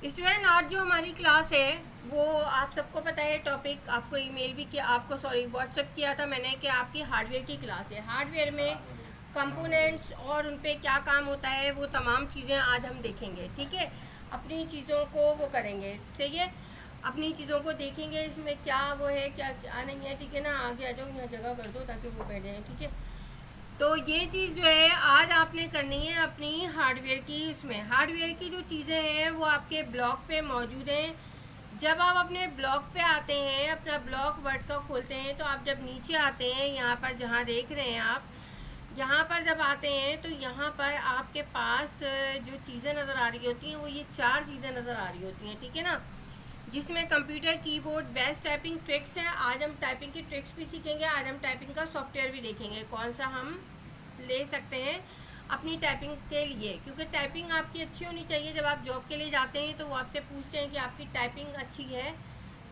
Student, आज जो हमारी क्लास है वो आप सबको पता है। टॉपिक आपको ईमेल भी किया, आपको सॉरी व्हाट्सएप किया था मैंने कि आपकी हार्डवेयर की क्लास है। हार्डवेयर में कंपोनेंट्स और उन पे क्या काम होता है वो तमाम चीज़ें आज हम देखेंगे। ठीक है, अपनी चीज़ों को वो करेंगे। सही है, अपनी चीज़ों को देखेंगे इसमें क्या वो है क्या क्या नहीं है। ठीक है ना, आगे आ जाओ, यहाँ जगह कर दो ताकि वो बैठ जाए। ठीक है, तो ये चीज़ जो है आज आपने करनी है अपनी हार्डवेयर की। इसमें हार्डवेयर की जो चीज़ें हैं वो आपके ब्लॉक पे मौजूद हैं। जब आप अपने ब्लॉक पे आते हैं, अपना ब्लॉक वर्ड का खोलते हैं, तो आप जब नीचे आते हैं यहाँ पर जहाँ देख रहे हैं आप, यहाँ पर जब आते हैं तो यहाँ पर आपके पास जो चीज़ें नज़र आ रही होती हैं वो ये चार चीज़ें नज़र आ रही होती हैं। ठीक है ना, जिसमें computer keyboard best typing tricks है। आज हम टाइपिंग की ट्रिक्स भी सीखेंगे। आज हम टाइपिंग का सॉफ्टवेयर भी देखेंगे कौन सा हम ले सकते हैं अपनी टाइपिंग के लिए, क्योंकि टाइपिंग आपकी अच्छी होनी चाहिए। जब आप जॉब के लिए जाते हैं तो वो आपसे पूछते हैं कि आपकी टाइपिंग अच्छी है,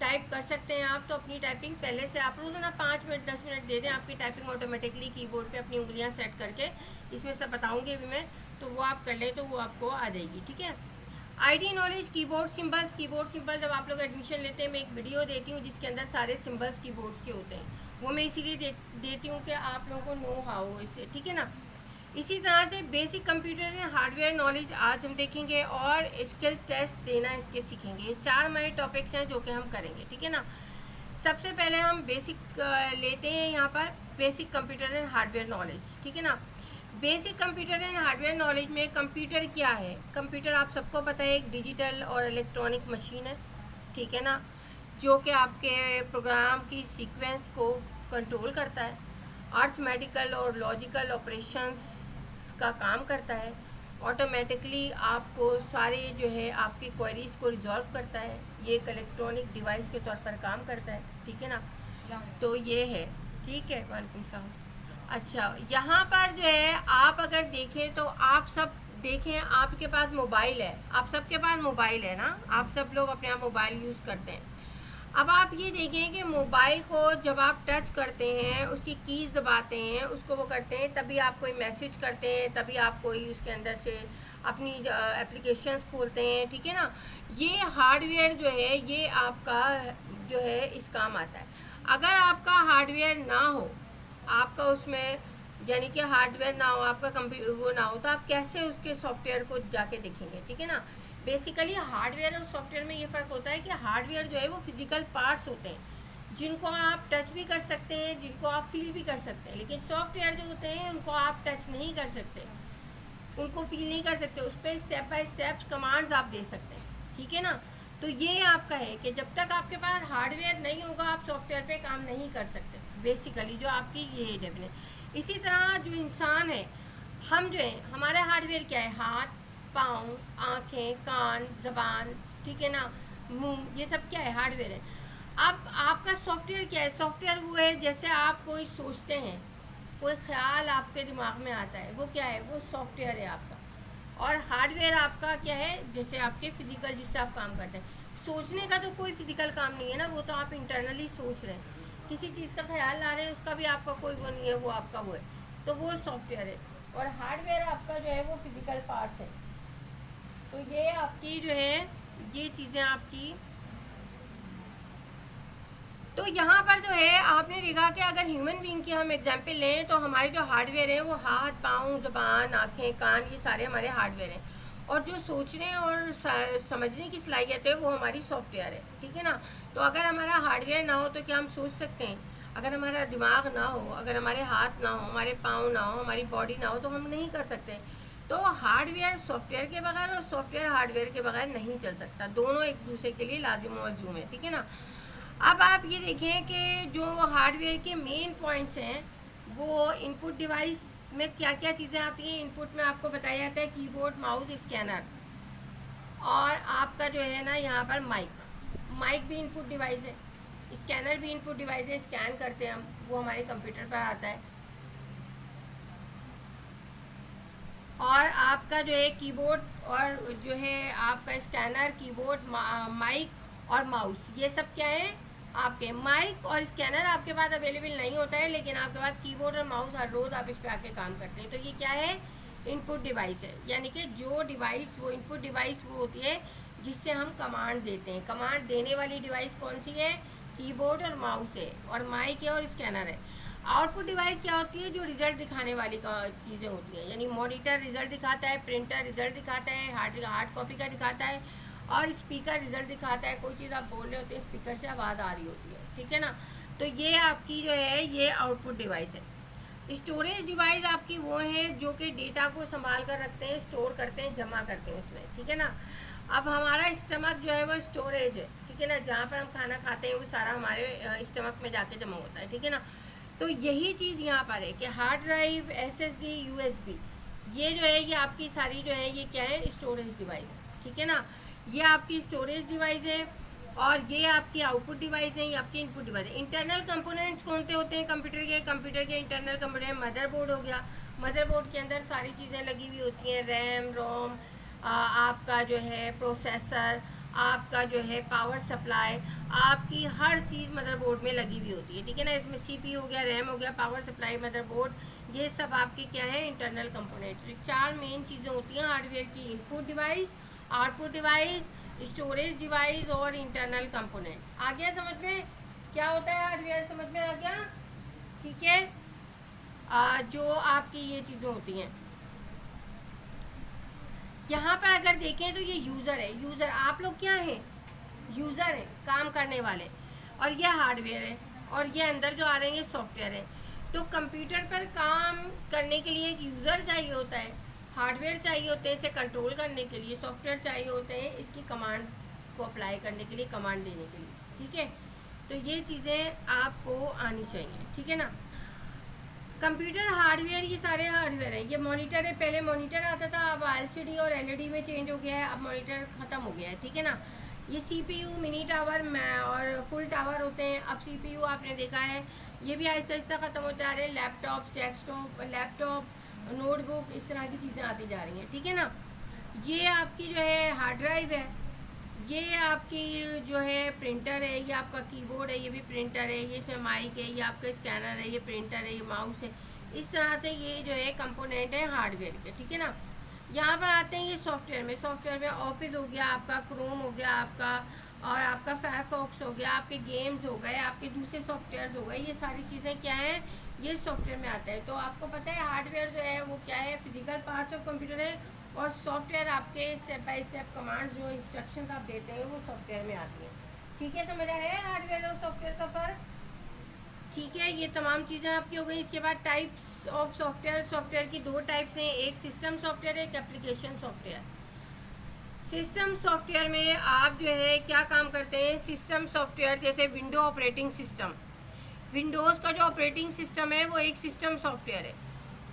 टाइप कर सकते हैं आप। तो अपनी टाइपिंग पहले से आप रोज़ाना 5 मिनट 10 मिनट दे दें, आपकी टाइपिंग ऑटोमेटिकली कीबोर्ड पे अपनी उंगलियां सेट करके, इसमें सब बताऊंगी भी मैं, तो वो आप कर लें तो वो आपको आ जाएगी। ठीक है, ID knowledge keyboard symbols. Keyboard symbol जब आप लोग एडमिशन लेते हैं, मैं एक वीडियो देती हूँ जिसके अंदर सारे सिंबल्स कीबोर्ड्स के होते हैं। वो मैं इसीलिए देती हूँ कि आप लोगों को नो हाउ इससे। ठीक है ना, इसी तरह से basic computer and hardware knowledge आज हम देखेंगे और स्किल टेस्ट देना इसके सीखेंगे। ये चार हमारे टॉपिक्स हैं जो कि हम करेंगे। ठीक है ना, सबसे पहले हम बेसिक लेते हैं यहाँ पर basic computer and hardware knowledge. ठीक है ना, basic computer and hardware knowledge में कंप्यूटर क्या है। कंप्यूटर आप सबको पता है एक डिजिटल और इलेक्ट्रॉनिक मशीन है। ठीक है ना, जो कि आपके प्रोग्राम की सीक्वेंस को कंट्रोल करता है, अर्थमेटिकल और लॉजिकल ऑपरेशंस का काम करता है, ऑटोमेटिकली आपको सारे जो है आपकी क्वेरीज को रिजॉल्व करता है। ये एक इलेक्ट्रॉनिक डिवाइस के तौर पर काम करता है। ठीक है ना, तो ये है। ठीक है, वालेकुम सलाम। अच्छा, यहाँ पर जो है आप अगर देखें तो आप सब देखें, आपके पास मोबाइल है, आप सबके पास मोबाइल है ना, आप सब लोग अपने यहाँ मोबाइल यूज़ करते हैं। अब आप ये देखें कि मोबाइल को जब आप टच करते हैं, उसकी कीज़ दबाते हैं, उसको वो करते हैं, तभी आप कोई मैसेज करते हैं, तभी आप कोई उसके अंदर से अपनी एप्लीकेशंस खोलते हैं। ठीक है ना, ये हार्डवेयर जो है ये आपका जो है इस काम आता है। अगर आपका हार्डवेयर ना हो, आपका उसमें यानी कि हार्डवेयर ना हो, आपका कंप्यूटर वो ना हो, तो आप कैसे उसके सॉफ्टवेयर को जाके देखेंगे। ठीक है ना, बेसिकली हार्डवेयर और सॉफ्टवेयर में ये फ़र्क होता है कि हार्डवेयर जो है वो फिजिकल पार्ट्स होते हैं जिनको आप टच भी कर सकते हैं, जिनको आप फील भी कर सकते हैं। लेकिन सॉफ्टवेयर जो होते हैं उनको आप टच नहीं कर सकते, उनको फील नहीं कर सकते, उस पर स्टेप बाय स्टेप कमांड्स आप दे सकते हैं। ठीक है ना, तो ये आपका है कि जब तक आपके पास हार्डवेयर नहीं होगा आप सॉफ्टवेयर पे काम नहीं कर सकते। बेसिकली जो आपकी ये है डेफिनेट। इसी तरह जो इंसान है, हम जो है हमारा हार्डवेयर क्या है, हाथ पाँव, आँखें, कान, जबान। ठीक है ना, मुंह, ये सब क्या है, हार्डवेयर है। अब आपका सॉफ्टवेयर क्या है, सॉफ्टवेयर वो है जैसे आप कोई सोचते हैं, कोई ख्याल आपके दिमाग में आता है, वो क्या है, वो सॉफ्टवेयर है आपका। और हार्डवेयर आपका क्या है, जैसे आपके फिजिकल जिससे आप काम करते हैं। सोचने का तो कोई फिजिकल काम नहीं है ना, वो तो आप इंटरनली सोच रहे हैं, किसी चीज़ का ख्याल ला रहे हैं, उसका भी आपका कोई वो नहीं है, वो आपका वो है, तो वो सॉफ्टवेयर है। और हार्डवेयर आपका जो है वो फिजिकल पार्ट है। तो ये आपकी जो है ये चीज़ें आपकी। तो यहाँ पर जो है आपने देखा कि अगर ह्यूमन बीइंग की हम एग्जांपल लें तो हमारे जो हार्डवेयर हैं वो हाथ पाँव ज़बान आँखें कान, ये सारे हमारे हार्डवेयर हैं। और जो सोचने और समझने की सलाहियत है वो हमारी सॉफ्टवेयर है। ठीक है ना, तो अगर हमारा हार्डवेयर ना हो तो क्या हम सोच सकते हैं? अगर हमारा दिमाग ना हो, अगर हमारे हाथ ना हो, हमारे पाँव ना हो, हमारी बॉडी ना हो, तो हम नहीं कर सकते। तो हार्डवेयर सॉफ्टवेयर के बगैर और सॉफ्टवेयर हार्डवेयर के बगैर नहीं चल सकता, दोनों एक दूसरे के लिए लाजिम और मलजूम है। ठीक है ना, अब आप ये देखें कि जो हार्डवेयर के मेन पॉइंट्स हैं वो इनपुट डिवाइस में क्या क्या चीज़ें आती हैं। इनपुट में आपको बताया जाता है कीबोर्ड, माउस, स्कैनर, और आपका जो है ना यहाँ पर माइक। माइक भी इनपुट डिवाइस है, स्कैनर भी इनपुट डिवाइस है, स्कैन करते हैं हम, वो हमारे कंप्यूटर पर आता है। और आपका जो है कीबोर्ड और जो है आपका स्कैनर, कीबोर्ड, माइक और माउस, ये सब क्या है आपके। माइक और स्कैनर आपके पास अवेलेबल नहीं होता है, लेकिन आपके पास कीबोर्ड और माउस हर रोज़ आप इस पर आके काम करते हैं। तो ये क्या है, इनपुट डिवाइस है। यानी कि जो डिवाइस वो इनपुट डिवाइस वो होती है जिससे हम कमांड देते हैं। कमांड देने वाली डिवाइस कौन सी है? कीबोर्ड और माउस है, और माइक है, और स्कैनर है। आउटपुट डिवाइस क्या होती है? जो रिजल्ट दिखाने वाली चीज़ें होती हैं, यानी मॉनिटर रिजल्ट दिखाता है, प्रिंटर रिजल्ट दिखाता है, हार्ड कॉपी का दिखाता है, और स्पीकर रिजल्ट दिखाता है। कोई चीज़ आप बोल रहे होते हैं, स्पीकर से आवाज़ आ रही होती है, ठीक है ना। तो ये आपकी जो है ये आउटपुट डिवाइस है। स्टोरेज डिवाइस आपकी वो है जो कि डेटा को संभाल कर रखते हैं, स्टोर करते हैं, जमा करते हैं उसमें, ठीक है ना। अब हमारा स्टमक जो है वो स्टोरेज है, ठीक है ना, जहाँ पर हम खाना खाते हैं वो सारा हमारे स्टमक में जाके जमा होता है, ठीक है ना। तो यही चीज़ यहाँ पर है कि हार्ड ड्राइव, SSD, USB, ये जो है ये आपकी सारी जो है ये क्या है? स्टोरेज डिवाइस, ठीक है ना। ये आपकी स्टोरेज डिवाइस है, और ये आपकी आउटपुट डिवाइस है, ये आपकी इनपुट डिवाइस है। इंटरनल कंपोनेंट्स कौन से होते हैं कंप्यूटर के इंटरनल कंपोनेंट? मदरबोर्ड हो गया। मदरबोर्ड के अंदर सारी चीज़ें लगी हुई होती हैं, रैम, रोम, आपका जो है प्रोसेसर, आपका जो है पावर सप्लाई, आपकी हर चीज़ मदरबोर्ड में लगी हुई होती है, ठीक है ना। इसमें CPU हो गया, रैम हो गया, पावर सप्लाई, मदरबोर्ड, ये सब आपकी क्या है? Internal component. 4 मेन चीज़ें होती हैं हार्डवेयर की: input device, output device, storage device और इंटरनल कंपोनेंट। आ गया समझ में क्या होता है हार्डवेयर? समझ में आ गया, ठीक है। जो आपकी ये चीज़ें होती हैं, यहाँ पर अगर देखें तो ये यूज़र है। यूज़र आप लोग क्या हैं? यूज़र हैं, काम करने वाले। और ये हार्डवेयर है, और ये अंदर जो आ रहे हैं ये सॉफ्टवेयर है। तो कंप्यूटर पर काम करने के लिए एक यूज़र चाहिए होता है, हार्डवेयर चाहिए होते हैं इसे कंट्रोल करने के लिए, सॉफ्टवेयर चाहिए होते हैं इसकी कमांड को अप्लाई करने के लिए, कमांड देने के लिए, ठीक है। तो ये चीज़ें आपको आनी चाहिए, ठीक है ना। कंप्यूटर हार्डवेयर, ये सारे हार्डवेयर हैं। ये मॉनिटर है, पहले मॉनिटर आता था, अब LCD और LED में चेंज हो गया है, अब मॉनिटर ख़त्म हो गया है, ठीक है ना। ये CPU, मिनी टावर और फुल टावर होते हैं। अब CPU आपने देखा है ये भी आहिस्ता आहिस्ता ख़त्म होते जा रहे हैं। लैपटॉप, डेस्कटॉप, लैपटॉप, नोटबुक, इस तरह की चीज़ें आती जा रही हैं, ठीक है ना। ये आपकी जो है हार्ड ड्राइव है, ये आपकी जो है प्रिंटर है, ये आपका कीबोर्ड है, ये भी प्रिंटर है, ये इसमें माइक है, ये आपका स्कैनर है, ये प्रिंटर है, ये माउस है। इस तरह से ये जो है कंपोनेंट है हार्डवेयर के, ठीक है ना। यहाँ पर आते हैं ये सॉफ्टवेयर में। सॉफ्टवेयर में ऑफिस हो गया आपका, क्रोम हो गया आपका, और आपका फायरफॉक्स हो गया, आपके गेम्स हो गए, आपके दूसरे सॉफ्टवेयर हो गए। ये सारी चीज़ें क्या हैं? ये सॉफ्टवेयर में आता है। तो आपको पता है हार्डवेयर जो है वो क्या है? फिजिकल पार्ट्स ऑफ कंप्यूटर है, और सॉफ्टवेयर आपके स्टेप बाय स्टेप कमांड्स जो इंस्ट्रक्शंस आप देते हैं वो सॉफ्टवेयर में आती हैं, ठीक है। समझ आया है हार्डवेयर और सॉफ्टवेयर का फ़र्क? ठीक है, ये तमाम चीज़ें आपकी हो गई। इसके बाद टाइप्स ऑफ सॉफ्टवेयर। सॉफ्टवेयर की 2 टाइप्स हैं, एक सिस्टम सॉफ्टवेयर, एक एप्लीकेशन सॉफ्टवेयर। सिस्टम सॉफ्टवेयर में आप जो है क्या काम करते हैं? सिस्टम सॉफ्टवेयर जैसे विंडो ऑपरेटिंग सिस्टम, विंडोज़ का जो ऑपरेटिंग सिस्टम है वो एक सिस्टम सॉफ्टवेयर है,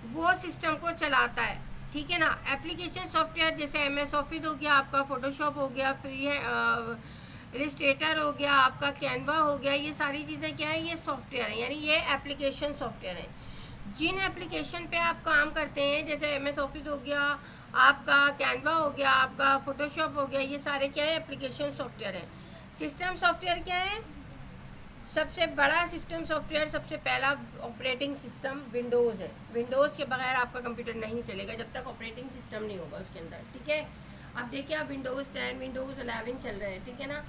वो सिस्टम को चलाता है, ठीक है ना। एप्लीकेशन सॉफ्टवेयर जैसे MS ऑफिस हो गया आपका, फोटोशॉप हो गया, फ्री है, इलस्ट्रेटर हो गया आपका, कैनवा हो गया, ये सारी चीज़ें क्या है? ये सॉफ्टवेयर है, यानी ये एप्लीकेशन सॉफ्टवेयर है। जिन एप्लीकेशन पे आप काम करते हैं जैसे MS ऑफिस हो गया आपका, कैनवा हो गया आपका, फोटोशॉप हो गया, ये सारे क्या है? एप्लीकेशन सॉफ्टवेयर है। सिस्टम सॉफ्टवेयर क्या है? सबसे बड़ा सिस्टम सॉफ्टवेयर, सबसे पहला ऑपरेटिंग सिस्टम विंडोज़ है। विंडोज़ के बगैर आपका कंप्यूटर नहीं चलेगा जब तक ऑपरेटिंग सिस्टम नहीं होगा उसके अंदर, ठीक है। अब देखिए आप विंडोज़ 10, विंडोज़ 11 चल रहे हैं, ठीक है ना।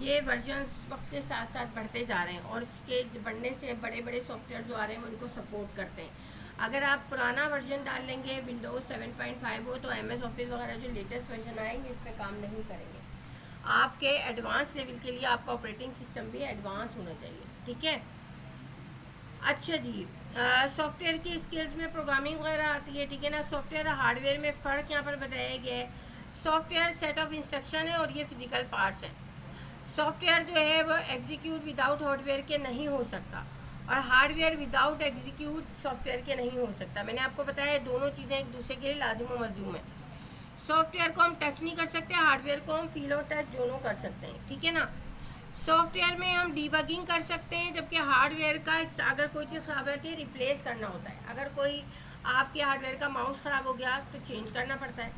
ये वर्जन वक्त के साथ साथ बढ़ते जा रहे हैं, और इसके बढ़ने से बड़े बड़े सॉफ्टवेयर जो आ रहे हैं वो इनको सपोर्ट करते हैं। अगर आप पुराना वर्जन डाल लेंगे, विंडोज़ 7.5 हो, तो MS ऑफिस वगैरह जो लेटेस्ट वर्जन आएंगे इस पर काम नहीं करेंगे। आपके एडवांस लेवल के लिए आपका ऑपरेटिंग सिस्टम भी एडवांस होना चाहिए, ठीक है। अच्छा जी, सॉफ्टवेयर की स्किल्स में प्रोग्रामिंग वगैरह आती है, ठीक है ना। सॉफ्टवेयर हार्डवेयर में फ़र्क यहाँ पर बताया गया है। सॉफ्टवेयर सेट ऑफ इंस्ट्रक्शन है, और ये फिजिकल पार्ट्स हैं। सॉफ्टवेयर जो है वो एग्जीक्यूट विदाउट हार्डवेयर के नहीं हो सकता, और हार्डवेयर विदाउट एग्जीक्यूट सॉफ्टवेयर के नहीं हो सकता। मैंने आपको बताया दोनों चीज़ें एक दूसरे के लिए लाजिम व मलजूम है। सॉफ्टवेयर को हम टच नहीं कर सकते, हार्डवेयर को हम फील और टच दोनों कर सकते हैं, ठीक है ना। सॉफ्टवेयर में हम डीबगिंग कर सकते हैं, जबकि हार्डवेयर का अगर कोई चीज़ ख़राब होती है रिप्लेस करना होता है। अगर कोई आपके हार्डवेयर का माउस ख़राब हो गया तो चेंज करना पड़ता है।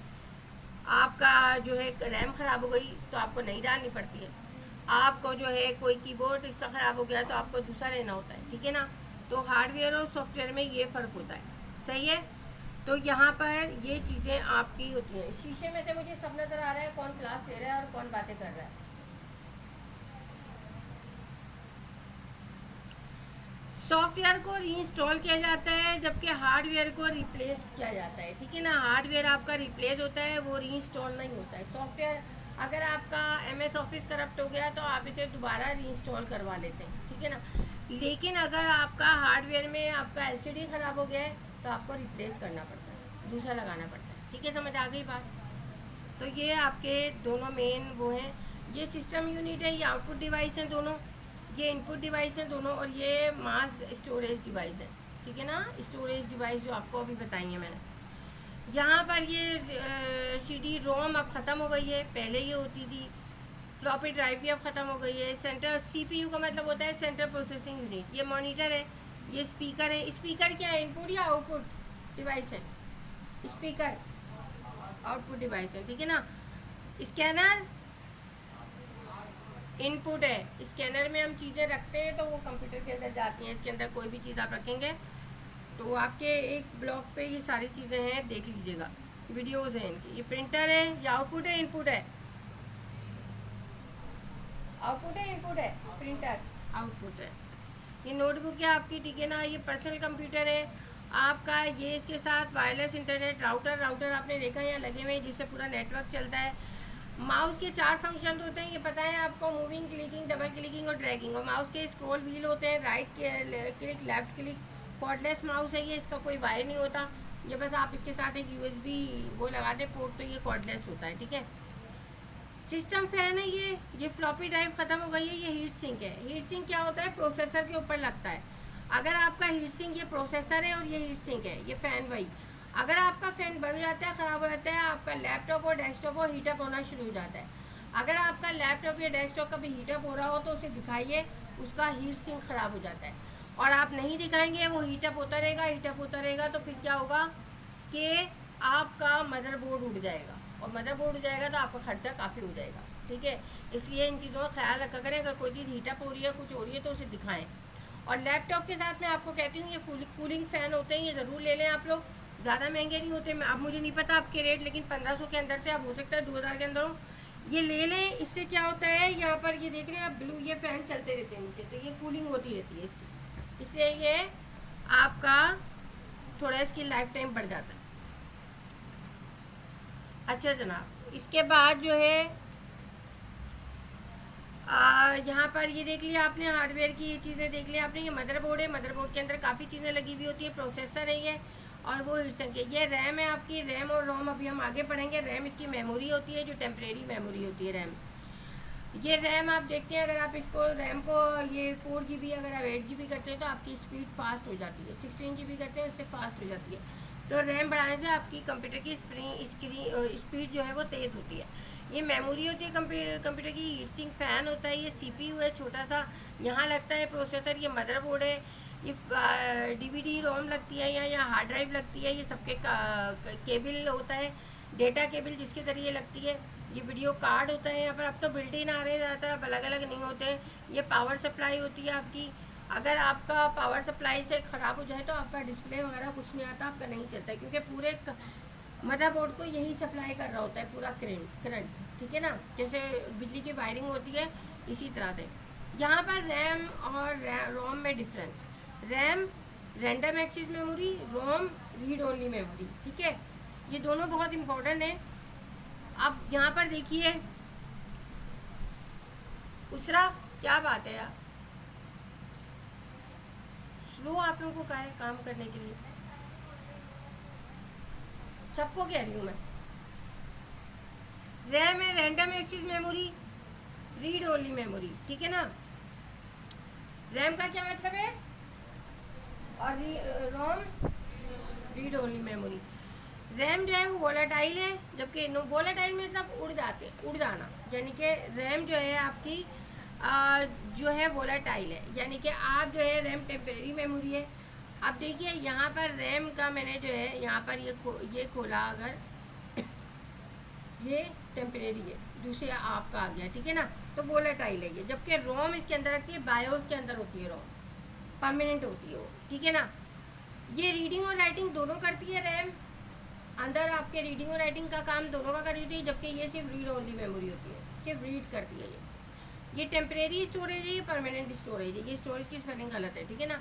आपका जो है रैम ख़राब हो गई तो आपको नई डालनी पड़ती है। आपको जो है कोई कीबोर्ड इसका ख़राब हो गया तो आपको दूसरा लेना होता है, ठीक है ना। तो हार्डवेयर और सॉफ्टवेयर में ये फ़र्क होता है, सही है। तो यहाँ पर ये चीज़ें आपकी होती हैं। शीशे में से मुझे सब नज़र आ रहा है कौन क्लास ले रहा है और कौन बातें कर रहा है। सॉफ्टवेयर को रीइंस्टॉल किया जाता है जबकि हार्डवेयर को रिप्लेस किया जाता है, ठीक है ना। हार्डवेयर आपका रिप्लेस होता है, वो रीइंस्टॉल नहीं होता है। सॉफ्टवेयर अगर आपका MS ऑफिस करप्ट हो गया तो आप इसे दोबारा रीइंस्टॉल करवा लेते हैं, ठीक है ना। लेकिन अगर आपका हार्डवेयर में आपका LCD ख़राब हो गया है तो आपको रिप्लेस करना पड़ता है, दूसरा लगाना पड़ता है, ठीक है। समझ आ गई बात। तो ये आपके दोनों मेन वो हैं। ये सिस्टम यूनिट है, ये आउटपुट डिवाइस हैं दोनों, ये इनपुट डिवाइस हैं दोनों, और ये मास स्टोरेज डिवाइस है, ठीक है ना। स्टोरेज डिवाइस जो आपको अभी बताई है मैंने। यहाँ पर ये CD रोम अब ख़त्म हो गई है, पहले ये होती थी। फ्लॉपी ड्राइव भी अब ख़त्म हो गई है। सेंटर CPU का मतलब होता है सेंट्रल प्रोसेसिंग यूनिट। ये मॉनिटर है, ये स्पीकर है। स्पीकर क्या है, इनपुट या आउटपुट डिवाइस है? स्पीकर आउटपुट डिवाइस है, ठीक है ना। स्कैनर इनपुट है। स्कैनर में हम चीज़ें रखते हैं तो वो कंप्यूटर के अंदर जाती हैं। इसके अंदर कोई भी चीज़ आप रखेंगे तो आपके एक ब्लॉक पे ये सारी चीज़ें हैं, देख लीजिएगा, वीडियोस हैं इनकी। ये प्रिंटर है, ये आउटपुट है इनपुट है? आउटपुट है इनपुट है? प्रिंटर आउटपुट है। ये नोटबुक है आपकी, ठीक है ना। ये पर्सनल कंप्यूटर है आपका। ये इसके साथ वायरलेस इंटरनेट राउटर आपने देखा यहाँ लगे हुए हैं जिससे पूरा नेटवर्क चलता है। माउस के 4 फंक्शन होते हैं, ये पता है आपको, मूविंग, क्लिकिंग, डबल क्लिकिंग और ड्रैगिंग। और माउस के स्क्रॉल व्हील होते हैं, right click, left click. Cordless mouse है ये, इसका कोई वायर नहीं होता, ये बस आप इसके साथ एक USB वो लगा दें पोर्ट, तो ये कॉर्डलेस होता है, ठीक है। सिस्टम फैन है ये फ्लॉपी ड्राइव ख़त्म हो गई है। ये हीट सिंक है। हीट सिंक क्या होता है, प्रोसेसर के ऊपर लगता है। अगर आपका हीट सिंक, ये प्रोसेसर है और ये हीट सिंक है, ये फ़ैन वही। अगर आपका फ़ैन बंद हो जाता है, ख़राब हो जाता है, आपका लैपटॉप और डेस्कटॉप और हीटअप होना शुरू हो जाता है। अगर आपका लैपटॉप या डेस्कटॉप कभी हीटअप हो रहा हो तो उसे दिखाइए, उसका हीट सिंक ख़राब हो जाता है। और आप नहीं दिखाएंगे, वो हीटअप होता रहेगा तो फिर क्या होगा कि आपका मदरबोर्ड उड़ जाएगा, और मदरबोर्ड उड़ जाएगा तो आपका खर्चा काफ़ी हो जाएगा, ठीक है। इसलिए इन चीज़ों का ख्याल रखा करें। अगर कोई चीज़ हीटअप हो रही है, कुछ हो रही है तो उसे दिखाएं। और लैपटॉप के साथ मैं आपको कहती हूँ ये कूलिंग फ़ैन होते हैं, ये ज़रूर ले लें आप लोग। ज़्यादा महंगे नहीं होते, अब मुझे नहीं पता आपके रेट, लेकिन 1500 के अंदर से, अब हो सकता है 2000 के अंदर हो। ये ले लें। इससे क्या होता है, यहाँ पर ये देख रहे हैं आप ब्लू, ये फ़ैन चलते रहते हैं नीचे, तो ये कूलिंग होती रहती है इसकी, इसलिए ये आपका थोड़ा इसकी लाइफ टाइम बढ़ जाता है। अच्छा जनाब, इसके बाद जो है यहाँ पर ये देख लिया आपने, हार्डवेयर की ये चीज़ें देख लिया आपने। ये मदरबोर्ड है, मदरबोर्ड के अंदर काफ़ी चीज़ें लगी हुई होती है। प्रोसेसर है ये, और वो हीटसिंक है। ये रैम है आपकी, रैम और रोम अभी हम आगे पढ़ेंगे। रैम इसकी मेमोरी होती है, जो टेम्परेरी मेमोरी होती है रैम। ये रैम आप देखते हैं, अगर आप इसको रैम को ये 4 GB, अगर आप 8 GB करते हैं तो आपकी स्पीड फास्ट हो जाती है। 16 GB करते हैं उससे फास्ट हो जाती है। तो रैम बढ़ाने से आपकी कंप्यूटर की स्पीड जो है वो तेज़ होती है। ये मेमोरी होती है कंप्यूटर की। हीट सिंक फ़ैन होता है। ये CPU है छोटा सा, यहाँ लगता है प्रोसेसर। ये मदरबोर्ड है। ये DVD रोम लगती है, या हार्ड ड्राइव लगती है। ये सबके केबल होता है, डेटा केबल जिसके ज़रिए लगती है। ये वीडियो कार्ड होता है यहाँ पर। अब तो बिल्ट इन आ रहे हैं ज़्यादातर, अब अलग अलग नहीं होते हैं। ये पावर सप्लाई होती है आपकी। अगर आपका पावर सप्लाई से ख़राब हो जाए तो आपका डिस्प्ले वगैरह कुछ नहीं आता, आपका नहीं चलता है, क्योंकि पूरे मदरबोर्ड को यही सप्लाई कर रहा होता है, पूरा करंट, ठीक है ना। जैसे बिजली की वायरिंग होती है, इसी तरह से। यहाँ पर रैम और रोम में difference. RAM random access memory, ROM read only memory, ठीक है। ये दोनों बहुत इंपॉर्टेंट है। अब यहाँ पर देखिए, उसरा क्या बात है यार, स्लो आप लोगों को कहा है काम करने के लिए, सबको कह रही हूँ मैं। रैम है random access memory, read only memory, ठीक है ना। रैम का क्या मतलब है, और ROM read only memory. RAM जो है वो वोलेटाइल है, जबकि वोलेटाइल मतलब उड़ जाना, यानी कि रैम जो है आपकी जो है वोलेटाइल है, यानी कि आप जो है रैम टेम्परेरी मेमोरी है। अब देखिए यहाँ पर रैम का मैंने जो है यहाँ पर ये खोला, अगर ये टेम्परेरी है, दूसरे आपका आ गया, ठीक है ना, तो वोलेटाइल है ये। जबकि रोम इसके अंदर रखती है, बायोस के अंदर होती है रोम, परमानेंट होती है वो, ठीक है ना। ये रीडिंग और राइटिंग दोनों करती है रैम, अंदर आपके रीडिंग और राइटिंग का काम दोनों का कर रही थी, जबकि ये सिर्फ रीड ओनली मेमोरी होती है, सिर्फ रीड करती है ये टेम्परेरी स्टोरेज है, ये परमानेंट स्टोरेज है। ये स्टोरेज की स्पेलिंग गलत है, ठीक है ना।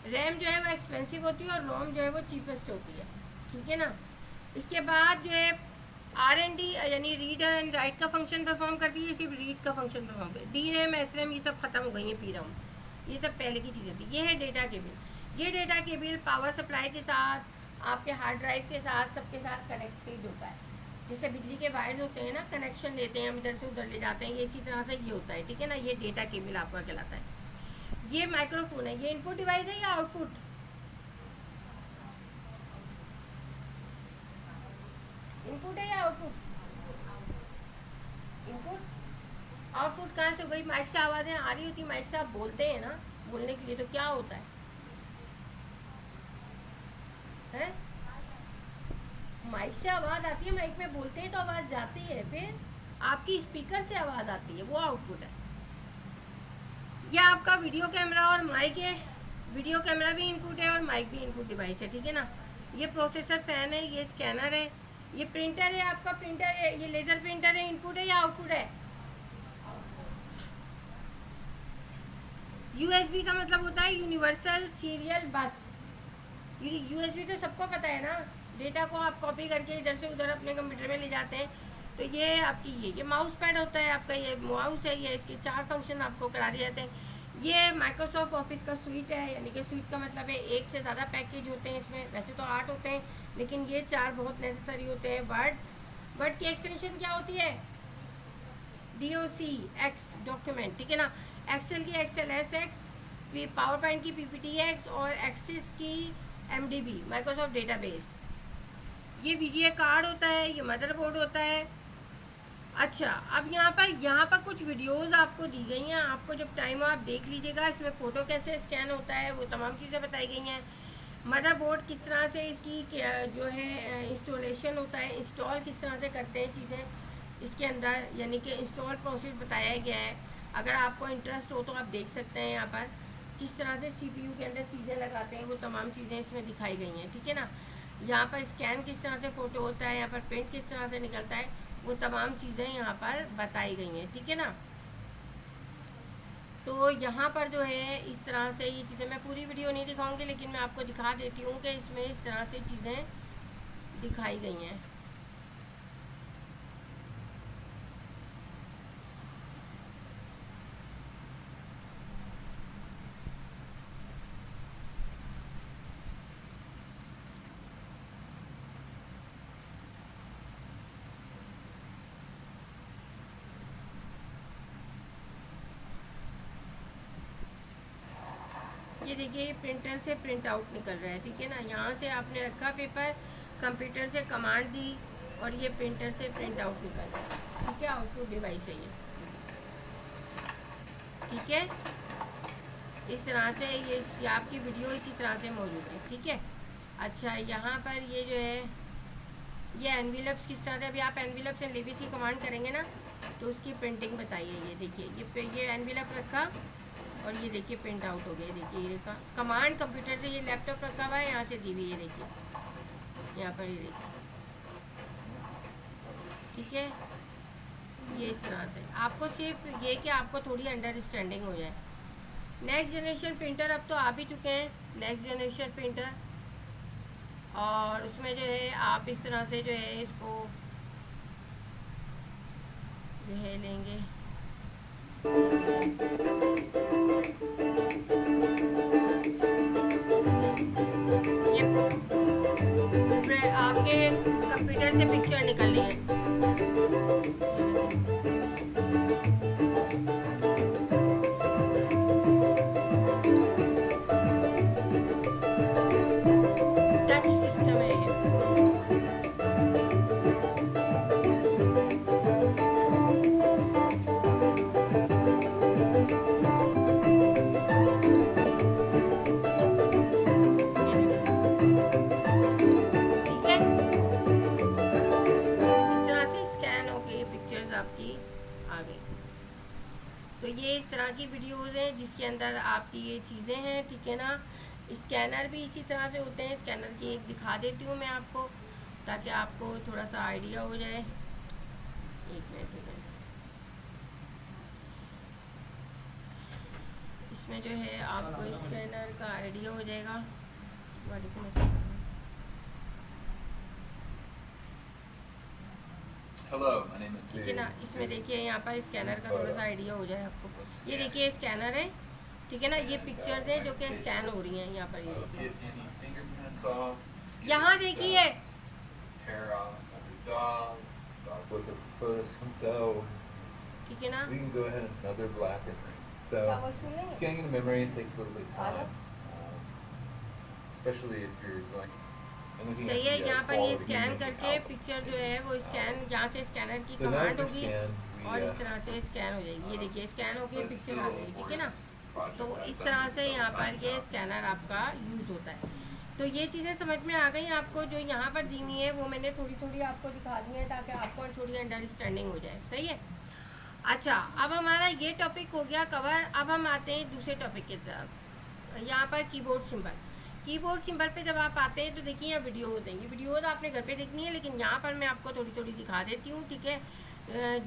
रैम जो है वो एक्सपेंसिव होती है और रोम जो है वो चीपेस्ट होती है, ठीक है ना। इसके बाद जो है R&D यानी रीड एंड राइट का फंक्शन परफॉर्म करती है, सिर्फ रीड का फंक्शन परफॉर्म करती है। डी रैम, एस रैम ये सब खत्म हो गई है, पी रहा हूँ, ये सब पहले की चीज़ें थी। ये है डेटा केबल। ये डेटा केबल पावर सप्लाई के साथ, आपके हार्ड ड्राइव के साथ, सबके साथ कनेक्टेड होता है। जैसे बिजली के वायर्स होते हैं ना, कनेक्शन देते हैं, हम इधर से उधर ले जाते हैं, ये इसी तरह से ये होता है, ठीक है ना। ये डेटा केबल आपका कहलाता है। ये माइक्रोफोन है, ये इनपुट डिवाइस है या आउटपुट? इनपुट है या आउटपुट? इनपुट। आउटपुट कहाँ से हो गई? माइक से आवाज़ें आ रही होती, माइक से आप बोलते हैं ना, बोलने के लिए तो क्या होता है? माइक से आवाज़ आती है, माइक में बोलते हैं तो आवाज़ जाती है, फिर आपकी स्पीकर से आवाज़ आती है, वो आउटपुट है। यह आपका वीडियो कैमरा और माइक है। वीडियो कैमरा भी इनपुट है और माइक भी इनपुट डिवाइस है, ठीक है ना। ये प्रोसेसर फैन है, ये स्कैनर है, ये प्रिंटर है, आपका प्रिंटर है, ये लेज़र प्रिंटर है। इनपुट है या आउटपुट है? USB का मतलब होता है यूनिवर्सल सीरियल बस। USB तो सबको पता है ना, डेटा को आप कॉपी करके इधर से उधर अपने कंप्यूटर में ले जाते हैं। तो ये आपकी ये माउस पैड होता है आपका, ये माउस है, ये इसके 4 फंक्शन आपको करा दिए जाते हैं। ये माइक्रोसॉफ्ट ऑफिस का स्वीट है, यानी कि स्वीट का मतलब है एक से ज़्यादा पैकेज होते हैं इसमें। वैसे तो 8 होते हैं, लेकिन ये 4 बहुत नेसेसरी होते हैं। वर्ड की एक्सटेंशन क्या होती है? DOCX डॉक्यूमेंट, ठीक है ना। एक्सेल की XLSX, पावर पॉइंट की PPTX और एक्सिस की MDB माइक्रोसॉफ्ट डेटाबेस। ये वीजीए कार्ड होता है, ये मदरबोर्ड होता है। अच्छा, अब यहाँ पर कुछ वीडियोस आपको दी गई हैं, आपको जब टाइम हो आप देख लीजिएगा। इसमें फ़ोटो कैसे स्कैन होता है वो तमाम चीज़ें बताई गई हैं। मदरबोर्ड किस तरह से इसकी जो है इंस्टॉलेशन होता है, इंस्टॉल किस तरह से करते हैं चीज़ें इसके अंदर, यानी कि इंस्टॉल प्रोसेस बताया गया है। अगर आपको इंटरेस्ट हो तो आप देख सकते हैं यहाँ पर किस तरह से CPU के अंदर चीज़ें लगाते हैं, वो तमाम चीज़ें इसमें दिखाई गई हैं, ठीक है ना। यहाँ पर स्कैन किस तरह से फ़ोटो होता है, यहाँ पर प्रिंट किस तरह से निकलता है, वो तमाम चीज़ें यहाँ पर बताई गई हैं, ठीक है ना। तो यहाँ पर जो है इस तरह से ये चीज़ें, मैं पूरी वीडियो नहीं दिखाऊंगी, लेकिन मैं आपको दिखा देती हूँ कि इसमें इस तरह से चीज़ें दिखाई गई हैं। ये देखिए, प्रिंटर से प्रिंट आउट निकल रहा है, ठीक है ना। यहाँ से आपने रखा पेपर, कंप्यूटर से कमांड दी और ये प्रिंटर से प्रिंट आउट निकल रहा है, ठीक है। आउटपुट डिवाइस है ये, ठीक है। इस तरह से ये आपकी वीडियो इसी तरह से मौजूद है, ठीक है। अच्छा, यहाँ पर ये जो है ये एनवेलप्स किस तरह से, अभी आप एनवेलप्स एंड लेबीसी कमांड करेंगे ना तो उसकी प्रिंटिंग बताइए। ये देखिए, ये एनवेलप रखा और ये देखिए प्रिंट आउट हो गया। देखिए ये देखा कमांड कंप्यूटर से, ये लैपटॉप रखा हुआ है, यहाँ से दी हुई, ये देखिए यहाँ पर, ये देखिए, ठीक है। ये इस तरह से आपको सिर्फ ये कि आपको थोड़ी अंडरस्टैंडिंग हो जाए। नेक्स्ट जनरेशन प्रिंटर अब तो आ भी चुके हैं, नेक्स्ट जनरेशन प्रिंटर, और उसमें जो है आप इस तरह से जो है इसको जो है लेंगे। ये आपके कंप्यूटर से पिक्चर निकल रही है। टच सिस्टम है ये। तो ये इस तरह की वीडियोज़ हैं जिसके अंदर आपकी ये चीज़ें हैं, ठीक है ना। स्कैनर भी इसी तरह से होते हैं, स्कैनर की एक दिखा देती हूँ मैं आपको। ताकि आपको थोड़ा सा आइडिया हो जाए। एक मिनट, इसमें जो है आपको स्कैनर का आइडिया हो जाएगा। वालेकुम अस्सलाम। ठीक है ना, इसमें देखिए यहाँ पर स्कैनर का थोड़ा सा आइडिया हो जाए आपको। ये देखिए स्कैनर है, ठीक है ना, ये पिक्चर्स हैं जो कि स्कैन हो रही हैं यहाँ पर। ये देखिए, यहाँ देखिए, ठीक है ना। क्या वो सुन लेंगे? सही है, यहाँ पर ये स्कैन करके पिक्चर जो है वो स्कैन, यहाँ से स्कैनर की कमांड होगी और इस तरह से स्कैन हो जाएगी। ये देखिए स्कैन हो गई, पिक्चर आ गई, ठीक है ना। तो इस तरह से यहाँ पर ये स्कैनर आपका यूज़ होता है। तो ये चीज़ें समझ में आ गई आपको, जो यहाँ पर दी हुई है वो मैंने थोड़ी थोड़ी आपको दिखा दी है ताकि आपको थोड़ी अंडरस्टैंडिंग हो जाए। सही है। अच्छा, अब हमारा ये टॉपिक हो गया कवर। अब हम आते हैं दूसरे टॉपिक की तरफ। यहाँ पर कीबोर्ड सिंबल। कीबोर्ड सिंबल पे जब आप आते हैं तो देखिए यहाँ वीडियो होते हैं। वीडियो तो आपने घर पे देखनी है, लेकिन यहाँ पर मैं आपको थोड़ी थोड़ी दिखा देती हूँ, ठीक है,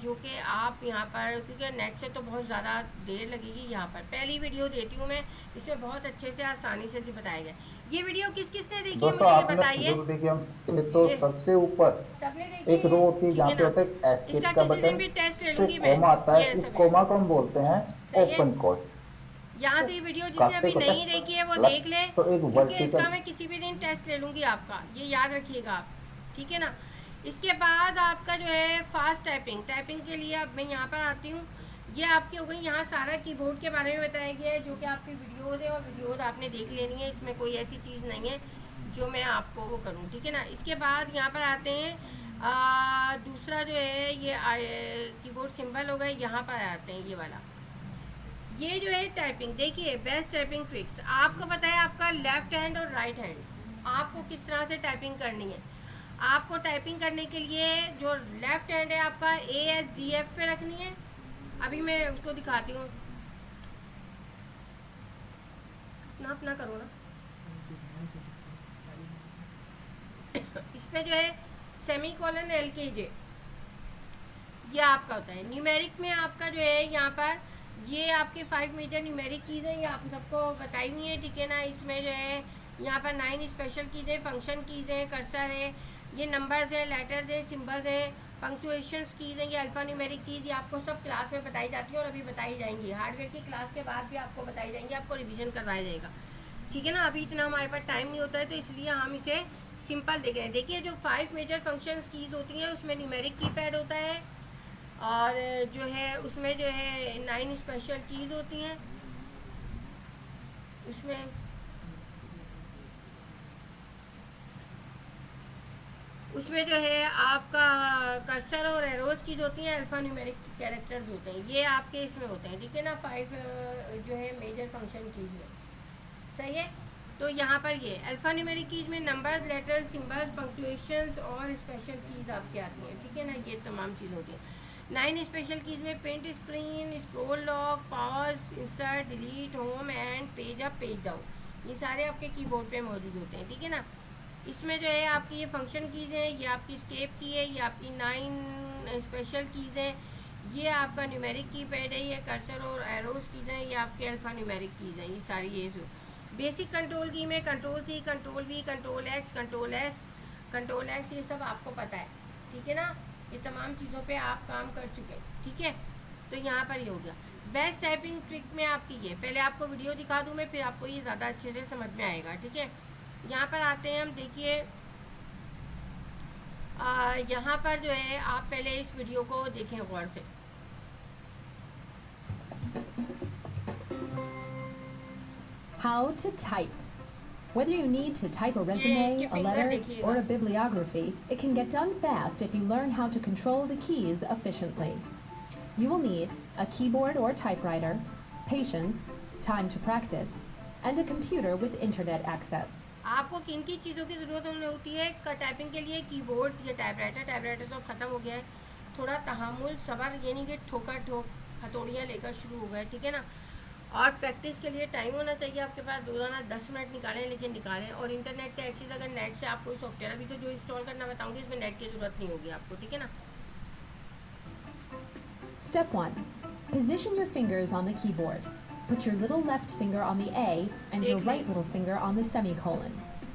जो कि आप यहाँ पर, क्योंकि नेट से तो बहुत ज़्यादा देर लगेगी। यहाँ पर पहली वीडियो देती हूँ मैं, इसमें बहुत अच्छे से आसानी से बताया गया। ये वीडियो किस किस ने देखी है मुझे ये बताइए। तो सबसे ऊपर एक रो होती है जहाँ पे होता है इसका का किसी दिन बटन, भी टेस्ट ले तो लूँगी मैं। कोमा आता है, इस कोमा को हम बोलते हैं ओपन कोड। यहाँ से वीडियो जिसने अभी नहीं देखी है वो देख ले, तो एक क्योंकि इसका मैं किसी भी दिन टेस्ट ले लूँगी आपका, ये याद रखिएगा आप, ठीक है ना। इसके बाद आपका जो है फास्ट टाइपिंग। टाइपिंग के लिए अब मैं यहाँ पर आती हूँ। ये आपकी हो गई, यहाँ सारा कीबोर्ड के बारे में बताया गया है जो कि आपकी वीडियोज़ है और वीडियोज़ आपने देख लेनी है। इसमें कोई ऐसी चीज़ नहीं है जो मैं आपको वो करूँ, ठीक है ना। इसके बाद यहाँ पर आते हैं दूसरा जो है ये कीबोर्ड सिंबल हो गए। यहाँ पर आते हैं ये वाला, ये जो है टाइपिंग। देखिए बेस्ट टाइपिंग ट्रिक्स आपको पता है, आपका लेफ्ट हैंड और राइट हैंड आपको किस तरह से टाइपिंग करनी है। आपको टाइपिंग करने के लिए जो लेफ्ट हैंड है आपका ASDF पे रखनी है। अभी मैं उसको दिखाती हूँ, अपना करो ना। इस पे जो है सेमीकोलन LKJ ये आपका होता है। न्यूमेरिक में आपका जो है यहाँ पर ये आपके 5 मेजर न्यूमेरिक कीज़ हैं, ये आप सबको बताई हुई है, ठीक है ना। इसमें जो है यहाँ पर 9 स्पेशल कीज़ हैं, फंक्शन कीज़ हैं, कर्सर है, ये नंबर्स हैं, लेटर्स हैं, सिंबल्स हैं, पंक्चुएशंस कीज़ हैं, ये अल्फ़ा न्यूमेरिक कीज़। ये आपको सब क्लास में बताई जाती है और अभी बताई जाएंगी। हार्डवेयर की क्लास के बाद भी आपको बताई जाएंगी, आपको रिविज़न करवाया जाएगा, ठीक है ना। अभी इतना हमारे पास टाइम नहीं होता है तो इसलिए हम इसे सिंपल देख रहे हैं। देखिए जो 5 मेजर फंक्शन कीज़ होती हैं उसमें न्यूमेरिक कीपैड होता है और जो है उसमें जो है 9 स्पेशल कीज़ होती हैं। उसमें जो है आपका कर्सर और एरोज कीज़ होती हैं, अल्फ़ा न्यूमेरिक कैरेक्टर्स होते हैं, ये आपके इसमें होते हैं, ठीक है ना। 5 जो है मेजर फंक्शन कीज़ में, सही है। तो यहाँ पर ये अल्फ़ा न्यूमेरिक कीज़ में नंबर्स, लेटर्स, सिंबल्स, पंक्चुएशंस और स्पेशल कीज़ आपके आती हैं, ठीक है ना। ये तमाम चीज़ होती हैं। 9 स्पेशल कीज़ में print screen, scroll lock, pause, insert, delete, home and page up, page down, ये सारे आपके कीबोर्ड पे मौजूद होते हैं, ठीक है ना। इसमें जो है आपकी ये फंक्शन कीज़ हैं, ये आपकी स्केप की है, ये आपकी 9 स्पेशल कीज़ हैं, ये आपका न्यूमेरिक कीपैड है, ये कर्सर और एरोज कीज़ हैं, ये आपके अल्फ़ा न्यूमेरिक कीज़ हैं। ये सारी ये बेसिक कंट्रोल की में control C, control V, control X, control S, control X, ये सब आपको पता है, ठीक है ना। ये तमाम चीज़ों पे आप काम कर चुके हैं, ठीक है। तो यहाँ पर ये हो गया बेस्ट टाइपिंग ट्रिक में आपकी। ये पहले आपको वीडियो दिखा दूँ मैं, फिर आपको ये ज़्यादा अच्छे से समझ में आएगा, ठीक है। यहाँ पर आते हैं हम, देखिए यहाँ पर जो है आप पहले इस वीडियो को देखें गौर से। How to type. Whether you need to type a resume, a letter, or a bibliography, it can get done fast if you learn how to control the keys efficiently. You will need a keyboard or typewriter, patience, time to practice, and a computer with internet access. आपको किन किन चीज़ों की ज़रूरत होती है typing के लिए? कीबोर्ड या टाइपराइटर। टाइपराइटर तो ख़त्म हो गया है। थोड़ा तहम्मुल, सब्र, ये नहीं कि ठोका ठोक हथौड़ियाँ लेकर शुरू हो गए, ठीक है ना। और प्रैक्टिस के लिए टाइम होना चाहिए आपके पास, रोज़ाना 10 मिनट निकालें, लेकिन निकालें। और इंटरनेट का एक्सेस, अगर नेट से आप कोई सॉफ्टवेयर, अभी तो जो इंस्टॉल करना बताऊंगी इसमें नेट की ज़रूरत नहीं होगी आपको, ठीक है ना। Step 1. Position your fingers on the keyboard. Put your little left finger on the A and your right little finger on the semicolon.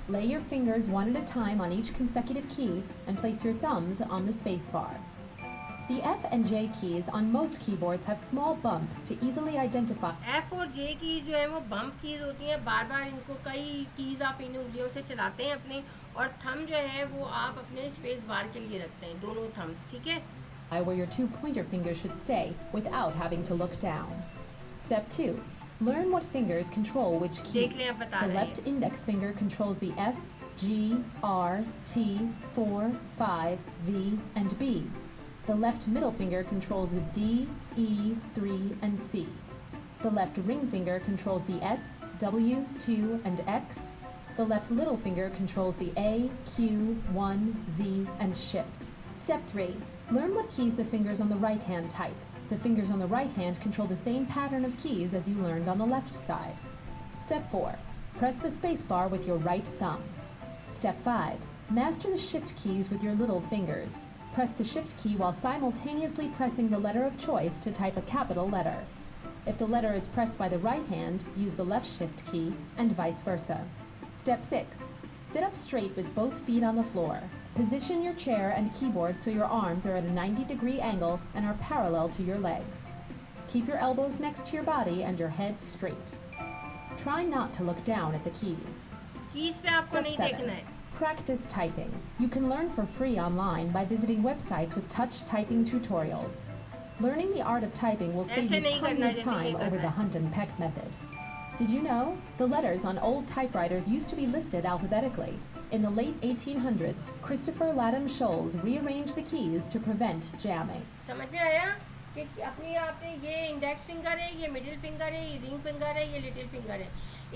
Lay your fingers one at a time on each consecutive key and place your thumbs on the spacebar. The F and J keys on most keyboards have small bumps to easily identify. F और J की जो है वो bump keys होती हैं, बार बार इनको कई keys आप इन उंगलियों से चलाते हैं अपने, और थंब जो है वो आप अपने स्पेस बार के लिए रखते हैं, दोनों थम्स, ठीक है। Where your two pointer fingers should stay without having to look down. Step 2. Learn what fingers control which keys. The left index finger controls the F, G, R, T, 4, 5, V, and B. The left middle finger controls the D, E, 3, and C. The left ring finger controls the S, W, 2, and X. The left little finger controls the A, Q, 1, Z, and Shift. Step 3. Learn what keys the fingers on the right hand type. The fingers on the right hand control the same pattern of keys as you learned on the left side. Step 4. Press the space bar with your right thumb. Step 5. Master the shift keys with your little fingers. Press the shift key while simultaneously pressing the letter of choice to type a capital letter. If the letter is pressed by the right hand, use the left shift key, and vice versa. Step 6. Sit up straight with both feet on the floor. Position your chair and keyboard so your arms are at a 90-degree angle and are parallel to your legs. Keep your elbows next to your body and your head straight. Try not to look down at the keys. Step 7. Practice typing. You can learn for free online by visiting websites with touch typing tutorials. Learning the art of typing will save you tons of time over the hunt and peck method. Did you know? The letters on old typewriters used to be listed alphabetically. In the late 1800s, Christopher Latham Scholes rearranged the keys to prevent jamming. समझ में आया कि अपनी आपने ये index finger है, ये middle finger है, ये रिंग फिंगर है, ये लिटिल फिंगर है,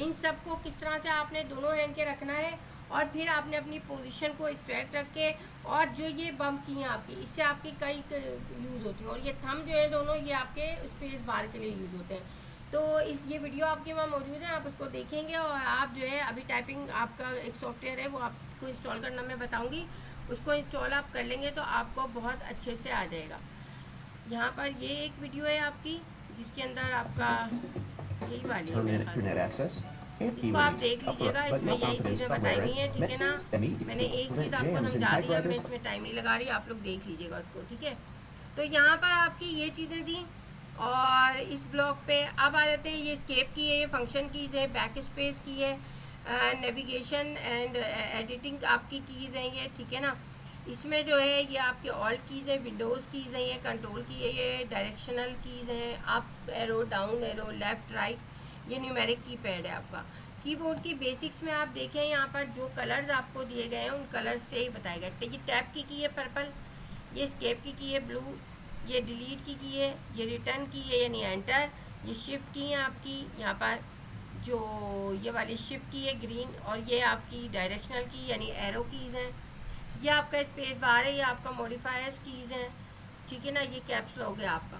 इन सब को किस तरह से आपने दोनों हैंड के रखना है, और फिर आपने अपनी पोजीशन को स्ट्रेट रख के, और जो ये बम्प की हैं आपकी, इससे आपकी कई यूज़ होती हैं, और ये थंब जो है दोनों, ये आपके स्पेस बार के लिए यूज़ होते हैं। तो ये वीडियो आपके वहाँ मौजूद है, आप उसको देखेंगे, और आप जो है अभी टाइपिंग आपका एक सॉफ्टवेयर है वो आपको इंस्टॉल करना मैं बताऊंगी, उसको इंस्टॉल आप कर लेंगे तो आपको बहुत अच्छे से आ जाएगा। यहाँ पर ये एक वीडियो है आपकी जिसके अंदर आपका यही वाली है, इसको आप देख लीजिएगा, इसमें यही चीज़ें बताई हुई हैं, ठीक है ना। मैंने एक चीज़ आपको समझा दी है, मैं इसमें टाइम नहीं लगा रही, आप लोग देख लीजिएगा उसको, ठीक है। तो यहाँ पर आपकी ये चीज़ें थी, और इस ब्लॉक पे अब आ जाते हैं, ये स्केप की है, ये फंक्शन कीज़ है, बैक स्पेस की है, नेविगेशन एंड एडिटिंग आपकी कीज़ हैं ये, ठीक है ना। इसमें जो है ये आपके ऑल्ट कीज़ है, विंडोज़ कीज़ हैं, ये कंट्रोल की है, ये डायरेक्शनल कीज़ हैं, up arrow, down arrow, left right, ये न्यूमेरिक की पैड है आपका। कीबोर्ड की बेसिक्स में आप देखें यहाँ पर जो कलर्स आपको दिए गए हैं उन कलर्स से ही बताया गया। ये टैप की है पर्पल, ये स्केप की है ब्लू, ये डिलीट की है, ये रिटर्न की है यानी एंटर, ये शिफ्ट की है आपकी, यहाँ पर जो ये वाली शिफ्ट की है ग्रीन, और ये आपकी डायरेक्शनल की यानी एरो कीज़ हैं, ये आपका स्पेस बार है, ये आपका मॉडिफायर्स कीज़ हैं, ठीक है ना। ये कैप्स लॉक है आपका,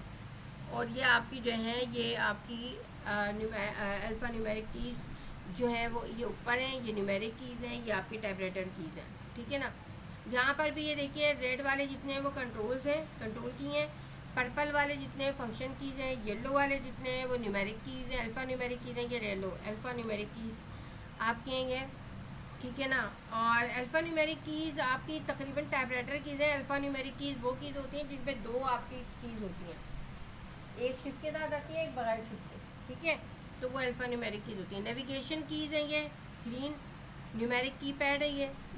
और ये आपकी जो है ये आपकी अल्फ़ा न्यूमेरिक कीज़ जो है वो ये ऊपर हैं, ये न्यूमेरिक कीज़ हैं, ये आपकी टाइपराइटर कीज़ हैं, ठीक है ना। यहाँ पर भी ये देखिए रेड वाले जितने हैं वो कंट्रोल्स हैं, कंट्रोल की हैं, पर्पल वाले जितने फंक्शन कीज़ हैं, येलो वाले जितने हैं वो न्यूमेरिक कीज़ हैं, अल्फ़ा न्यूमेरिक कीज़ हैं, ये येलो अल्फ़ा न्यूमेरिक कीज़ आपके हैं ये, ठीक है ना। और अल्फ़ा न्यूमेरिक कीज़ आपकी तकरीबन टाइपराइटर कीज़ है। अल्फ़ा न्यूमेरिक कीज़ वो कीज़ होती हैं जिन पे दो आपकी कीज़ होती हैं, एक शिफ्ट के साथ आती है, एक बगैर शिफ्ट के, ठीक है, तो वो अल्फ़ा न्यूमेरिक कीज़ होती है। नेविगेशन कीज़ हैं ये ग्रीन, न्यूमेरिक की पैड है